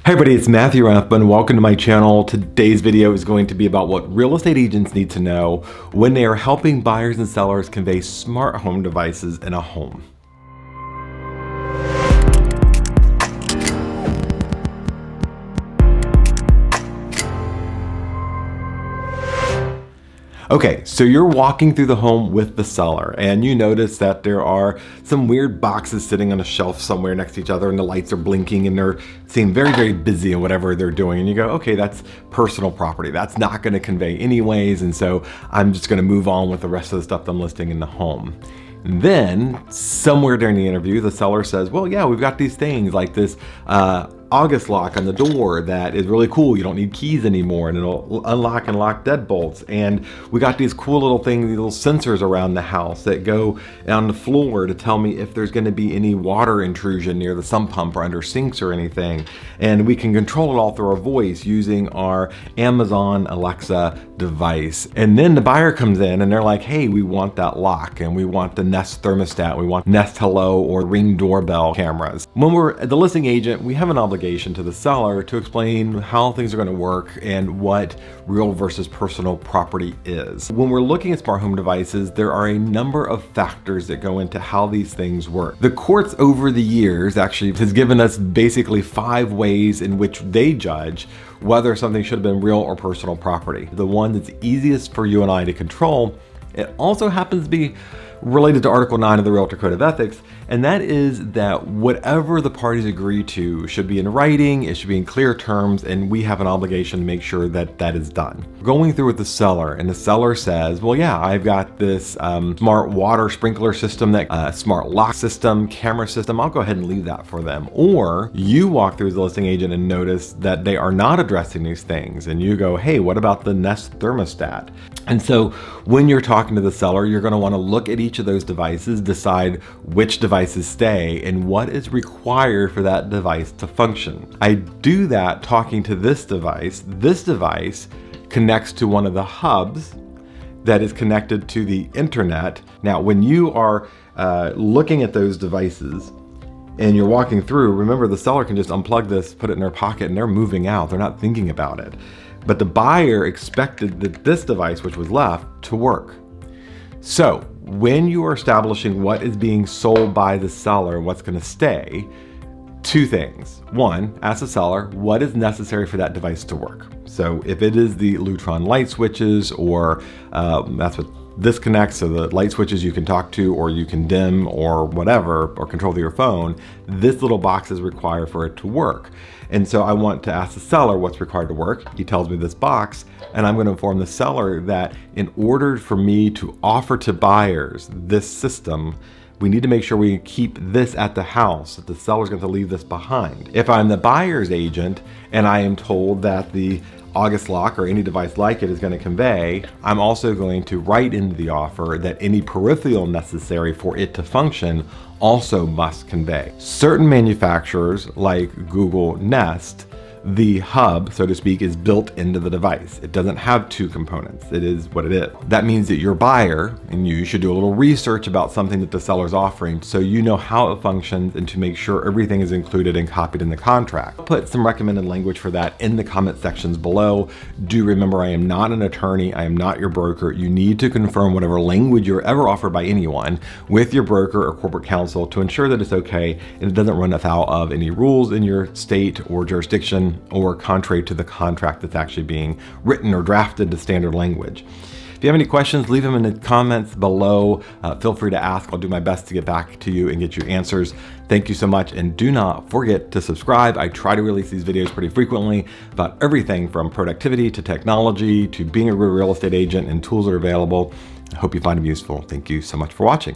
Hey everybody, it's Matthew Rathbun. Welcome to my channel. Today's video is going to be about what real estate agents need to know when they are helping buyers and sellers convey smart home devices in a home. Okay, so you're walking through the home with the seller and you notice that there are some weird boxes sitting on a shelf somewhere next to each other and the lights are blinking and they're seem very busy in whatever they're doing. And you go, okay, that's personal property. That's not gonna convey anyways. And so I'm just gonna move on with the rest of the stuff I'm listing in the home. And then somewhere during the interview, the seller says, well, yeah, we've got these things like this August lock on the door that is really cool. You don't need keys anymore and it'll unlock and lock deadbolts. And we got these cool little things, these little sensors around the house that go on the floor to tell me if there's gonna be any water intrusion near the sump pump or under sinks or anything. And we can control it all through our voice using our Amazon Alexa device. And then the buyer comes in and they're like, hey, we want that lock and we want the Nest thermostat, we want Nest Hello or Ring doorbell cameras. When we're the listing agent, we have an obligation to the seller to explain how things are going to work and what real versus personal property is. When we're looking at smart home devices, there are a number of factors that go into how these things work. The courts over the years actually has given us basically 5 ways in which they judge whether something should have been real or personal property. The one that's easiest for you and I to control, it also happens to be related to Article 9 of the Realtor Code of Ethics, and that is that whatever the parties agree to should be in writing, it should be in clear terms, and we have an obligation to make sure that that is done. Going through with the seller, and the seller says, well, yeah, I've got this smart water sprinkler system, that smart lock system, camera system, I'll go ahead and leave that for them. Or you walk through as a listing agent and notice that they are not addressing these things, and you go, hey, what about the Nest thermostat? And so when you're talking to the seller, you're gonna wanna look at each of those devices, decide which devices stay and what is required for that device to function. I do that talking to this device. This device connects to one of the hubs that is connected to the internet. Now, when you are looking at those devices and you're walking through, remember the seller can just unplug this, put it in their pocket, and they're moving out. They're not thinking about it. But the buyer expected that this device, which was left, to work. So when you are establishing what is being sold by the seller, what's going to stay, 2 things. 1, ask the seller what is necessary for that device to work. So if it is the Lutron light switches, or that's what this connects, so the light switches you can talk to or you can dim or whatever, or control through your phone, this little box is required for it to work. And so I want to ask the seller what's required to work. He tells me this box, and I'm going to inform the seller that in order for me to offer to buyers this system, we need to make sure we keep this at the house, that the seller's going to leave this behind. If I'm the buyer's agent and I am told that the August lock or any device like it is going to convey, I'm also going to write into the offer that any peripheral necessary for it to function also must convey. Certain manufacturers like Google Nest, the hub, so to speak, is built into the device. It doesn't have 2 components. It is what it is. That means that your buyer and you should do a little research about something that the seller's offering so you know how it functions and to make sure everything is included and copied in the contract. I'll put some recommended language for that in the comment sections below. Do remember, I am not an attorney. I am not your broker. You need to confirm whatever language you're ever offered by anyone with your broker or corporate counsel to ensure that it's okay and it doesn't run afoul of any rules in your state or jurisdiction, or contrary to the contract that's actually being written or drafted to standard language. If you have any questions, leave them in the comments below. Feel free to ask. I'll do my best to get back to you and get you answers. Thank you so much, and do not forget to subscribe. I try to release these videos pretty frequently about everything from productivity to technology to being a real estate agent and tools that are available. I hope you find them useful. Thank you so much for watching.